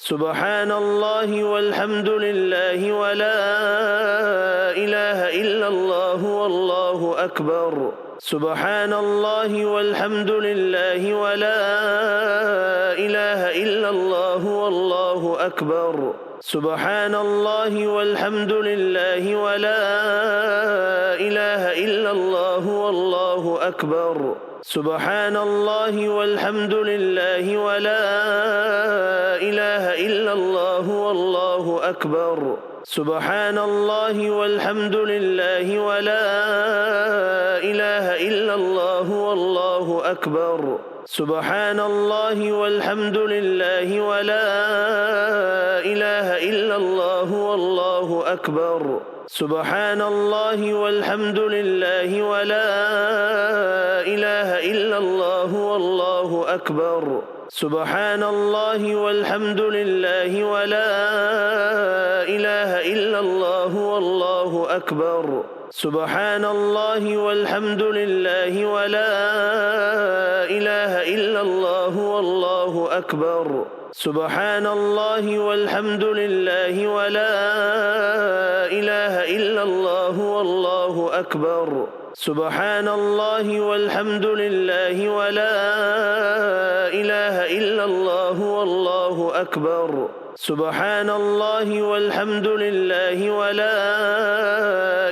سبحان الله والحمد لله ولا إله إلا الله والله أكبر سبحان الله والحمد لله ولا إله إلا الله والله أكبر سبحان الله والحمد لله ولا إله إلا الله والله أكبر سبحان الله والحمد لله ولا إله إلا الله والله أكبر سبحان الله والحمد لله ولا إله إلا الله والله أكبر سبحان الله والحمد لله ولا إله إلا الله والله أكبر سبحان الله والحمد لله ولا إله إلا الله والله أكبر سبحان الله والحمد لله ولا إله إلا الله والله أكبر سبحان الله والحمد لله ولا إله إلا الله والله أكبر سبحان الله والحمد لله ولا إله إلا الله والله أكبر سبحان الله والحمد لله ولا إله إلا الله والله أكبر سبحان الله والحمد لله ولا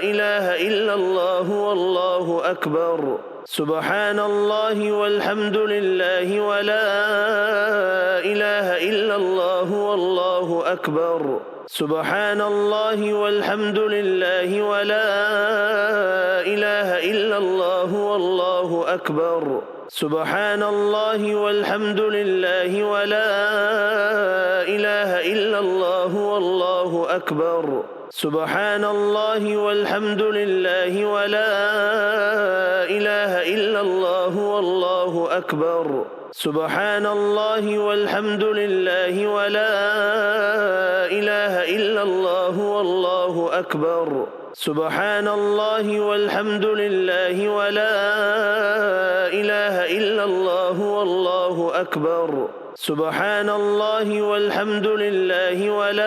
إله إلا الله والله أكبر سبحان الله والحمد لله ولا إله إلا الله والله أكبر سبحان الله والحمد لله ولا إله إلا الله والله أكبر سبحان الله والحمد لله ولا إله إلا الله والله أكبر سبحان الله والحمد لله ولا إله إلا الله والله أكبر سبحان الله والحمد لله ولا إله إلا الله والله أكبر سبحان الله والحمد لله ولا إله إلا الله والله أكبر سبحان الله والحمد لله ولا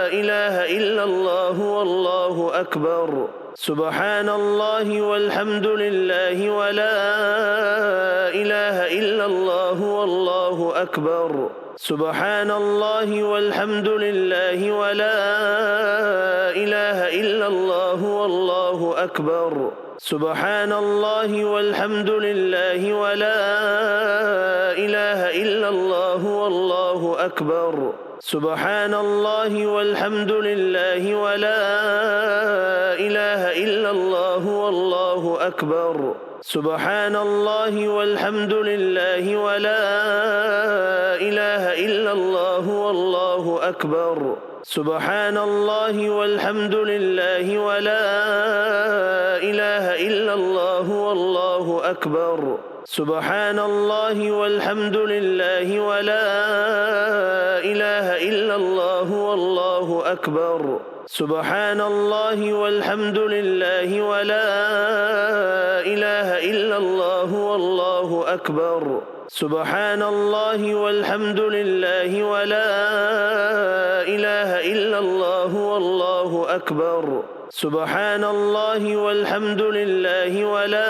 إله إلا الله والله أكبر سبحان الله والحمد لله ولا إله إلا الله والله أكبر سبحان الله والحمد لله ولا إله إلا الله والله أكبر سبحان الله والحمد لله ولا إله إلا الله والله أكبر سبحان الله والحمد لله ولا إله إلا الله والله أكبر سبحان الله والحمد لله ولا إله إلا الله والله أكبر سبحان الله والحمد لله ولا إله إلا الله والله أكبر سبحان الله والحمد لله ولا إله إلا الله والله أكبر سبحان الله والحمد لله ولا إله إلا الله والله أكبر سبحان الله والحمد لله ولا إله إلا الله والله أكبر سبحان الله والحمد لله ولا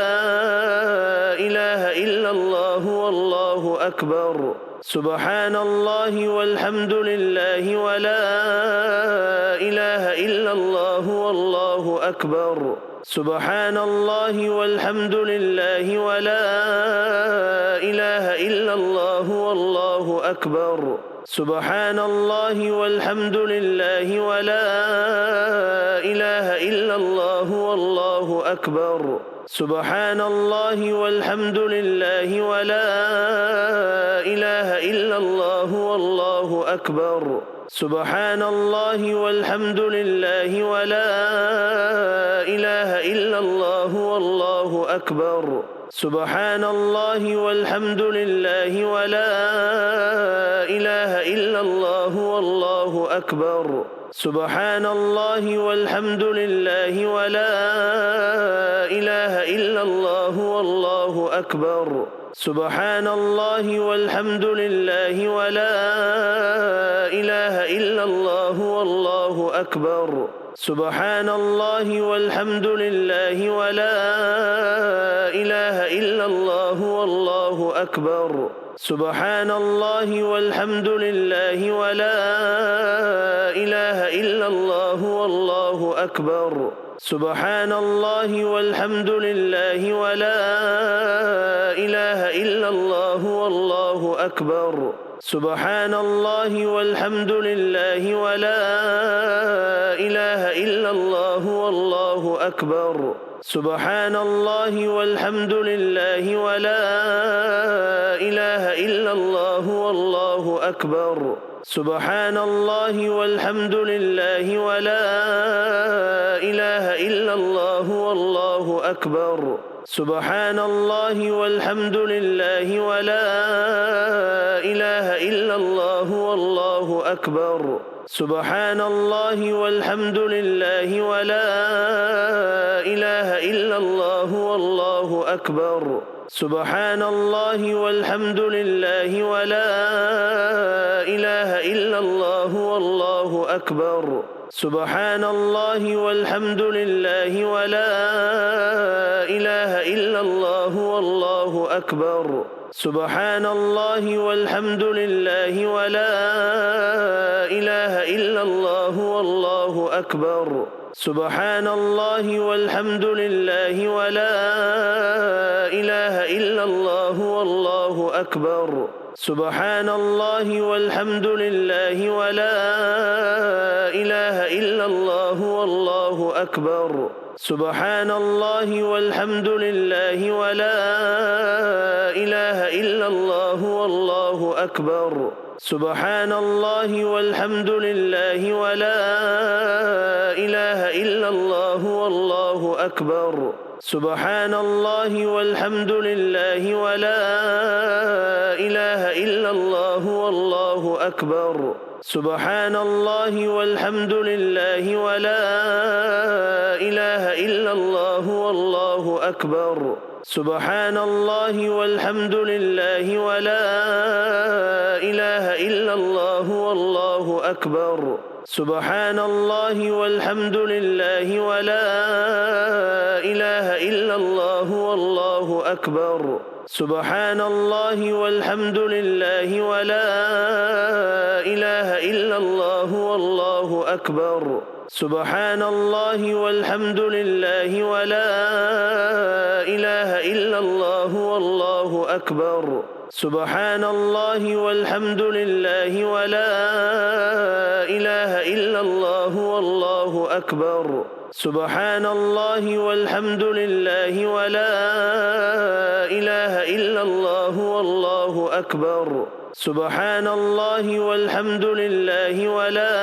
إله إلا الله والله أكبر سبحان الله والحمد لله ولا إله إلا الله والله أكبر سبحان الله والحمد لله ولا إله إلا الله والله أكبر سبحان الله والحمد لله ولا إله إلا الله والله أكبر سبحان الله والحمد لله ولا إله إلا الله والله أكبر سبحان الله والحمد لله ولا إله إلا الله والله أكبر سبحان الله والحمد لله ولا إله إلا الله والله أكبر سبحان الله والحمد لله ولا إله إلا الله والله أكبر سبحان الله والحمد لله ولا إلا الله والله أكبر سبحان الله والحمد لله ولا إله إلا الله والله أكبر سبحان الله والحمد لله ولا إله إلا الله والله أكبر سبحان الله والحمد لله ولا إله إلا الله والله أكبر سبحان الله والحمد لله ولا إله إلا الله والله أكبر سبحان الله والحمد لله ولا إله إلا الله والله أكبر سبحان الله والحمد لله ولا إله إلا الله والله أكبر سبحان الله والحمد لله ولا إله إلا الله والله أكبر سبحان الله والحمد لله ولا إله إلا الله والله أكبر سبحان الله والحمد لله ولا إله إلا الله والله أكبر سبحان الله والحمد لله ولا إله إلا الله والله أكبر سبحان الله والحمد لله ولا إله إلا الله والله أكبر سبحان الله والحمد لله ولا إله إلا الله والله أكبر سبحان الله والحمد لله ولا إله إلا الله والله أكبر سبحان الله والحمد لله ولا إله إلا الله والله أكبر سبحان الله والحمد لله ولا إله إلا الله والله أكبر سبحان الله والحمد لله ولا إله إلا الله والله أكبر سبحان الله والحمد لله ولا إله إلا الله والله أكبر سبحان الله والحمد لله ولا إله إلا الله والله أكبر سبحان الله والحمد لله ولا إله إلا الله والله أكبر سبحان الله والحمد لله ولا إله إلا الله والله أكبر سبحان الله والحمد لله ولا إله إلا الله والله أكبر سبحان الله والحمد لله ولا إله إلا الله والله أكبر سبحان الله والحمد لله ولا إله إلا الله والله أكبر سبحان الله والحمد لله ولا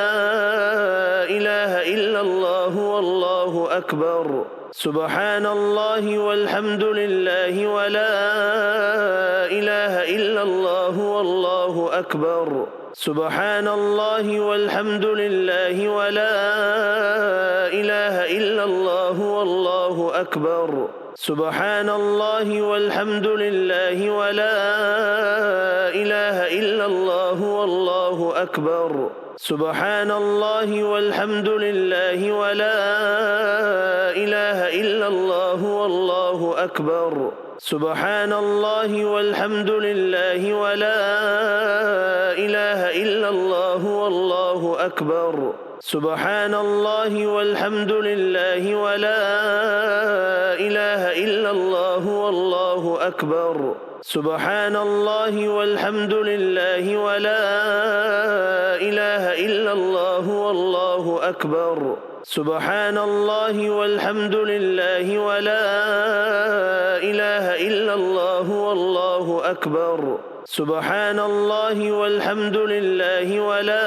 إله إلا الله والله أكبر سبحان الله والحمد لله ولا إله إلا الله والله أكبر سبحان الله والحمد لله ولا إله إلا الله والله أكبر سبحان الله والحمد لله ولا إله إلا الله والله أكبر سبحان الله والحمد لله ولا إله إلا الله والله أكبر سبحان الله والحمد لله ولا إله إلا الله والله أكبر سبحان الله والحمد لله ولا إله إلا الله والله أكبر سبحان الله والحمد لله ولا إله إلا الله والله أكبر سبحان الله والحمد لله ولا إله إلا الله والله أكبر سبحان الله والحمد لله ولا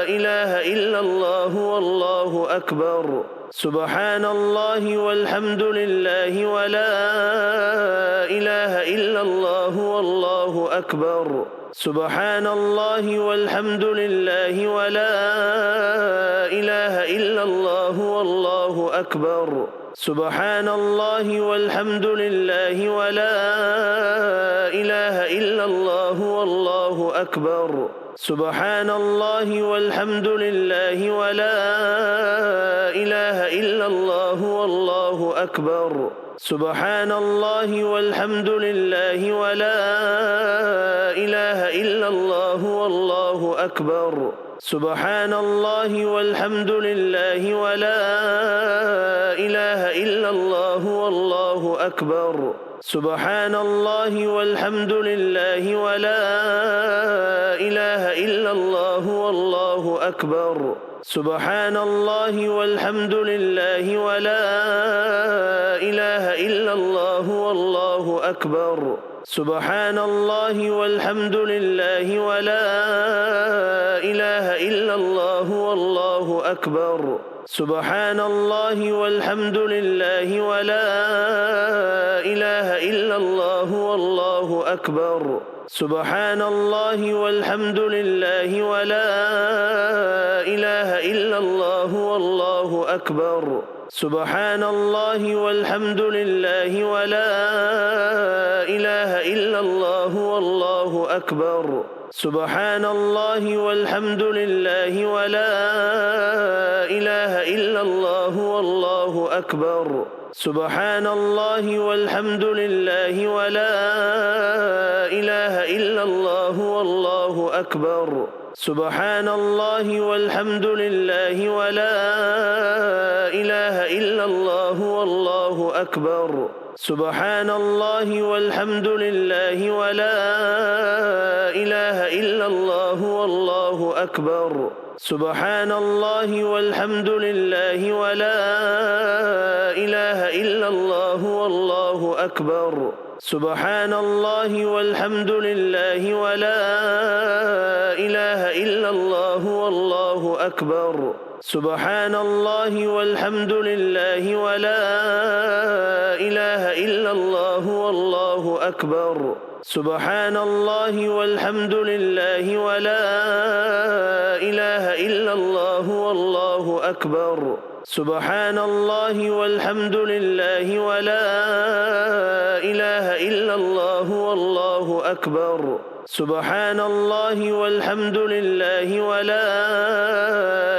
إله إلا الله والله أكبر سبحان الله والحمد لله ولا إله إلا الله والله أكبر سبحان الله والحمد لله ولا إله إلا الله والله أكبر سبحان الله والحمد لله ولا إله إلا الله والله أكبر سبحان الله والحمد لله ولا إله إلا الله والله أكبر سبحان الله والحمد لله ولا إله إلا الله والله أكبر سبحان الله والحمد لله ولا إله إلا الله والله أكبر سبحان الله والحمد لله ولا إله إلا الله والله أكبر سبحان الله والحمد لله ولا إله إلا الله والله أكبر سبحان الله والحمد لله ولا إله إلا الله والله أكبر سبحان الله والحمد لله ولا إله إلا الله والله أكبر سبحان الله والحمد لله ولا إله إلا الله والله أكبر سبحان الله والحمد لله ولا إله إلا الله والله أكبر سبحان الله والحمد لله ولا إله إلا الله والله أكبر سبحان الله والحمد لله ولا إله إلا الله والله أكبر سبحان الله والحمد لله ولا إله إلا الله والله أكبر سبحان الله والحمد لله ولا إله إلا الله والله أكبر سبحان الله والحمد لله ولا إله إلا الله والله أكبر سبحان الله والحمد لله ولا إله إلا الله والله أكبر سبحان الله والحمد لله ولا إله إلا الله والله أكبر سبحان الله والحمد لله ولا إله إلا الله والله أكبر سبحان الله والحمد لله ولا إله إلا الله والله أكبر سبحان الله والحمد لله ولا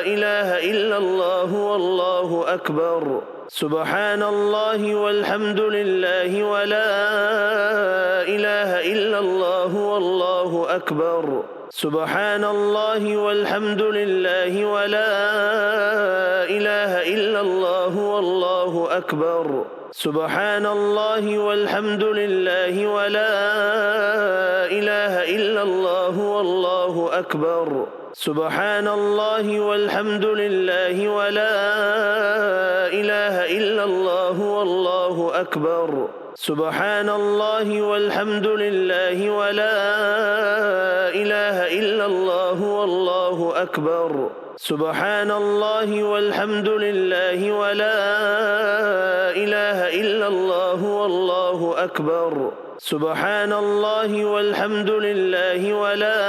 إله إلا الله والله أكبر سبحان الله والحمد لله ولا إله إلا الله والله أكبر سبحان الله والحمد لله ولا إله إلا الله والله أكبر سبحان الله والحمد لله ولا إله إلا الله والله أكبر سبحان الله والحمد لله ولا إله إلا الله والله أكبر سبحان الله والحمد لله ولا إله إلا الله والله أكبر سبحان الله والحمد لله ولا إله إلا الله والله أكبر سبحان الله والحمد لله ولا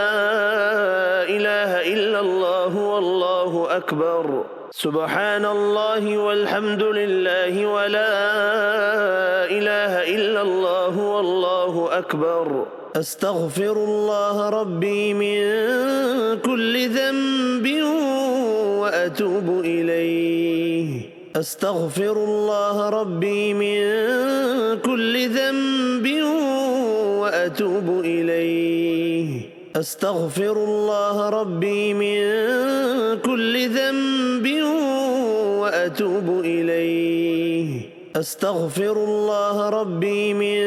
إله إلا الله والله أكبر سبحان الله والحمد لله ولا إله إلا الله والله أكبر أستغفر الله ربي من كل ذنب وأتوب إليه أستغفر الله ربي من كل ذنب وأتوب إليه أستغفر الله ربي من كل ذنب وأتوب إليه أستغفر الله ربي من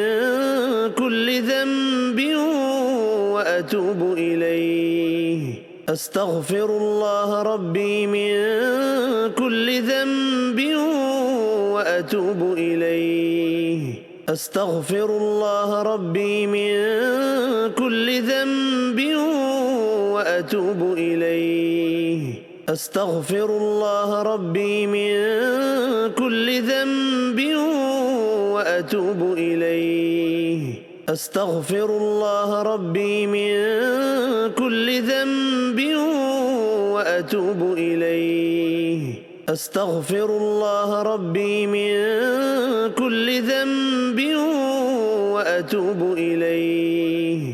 كل ذنب وأتوب إليه أستغفر الله ربي من كل ذنب وأتوب إليه أستغفر الله ربي من كل ذنب وأتوب إليه أستغفر الله ربي من كل ذنب وأتوب إليه أستغفر الله ربي من كل ذنب وأتوب إليه أستغفر الله ربي من كل ذنب وأتوب إليه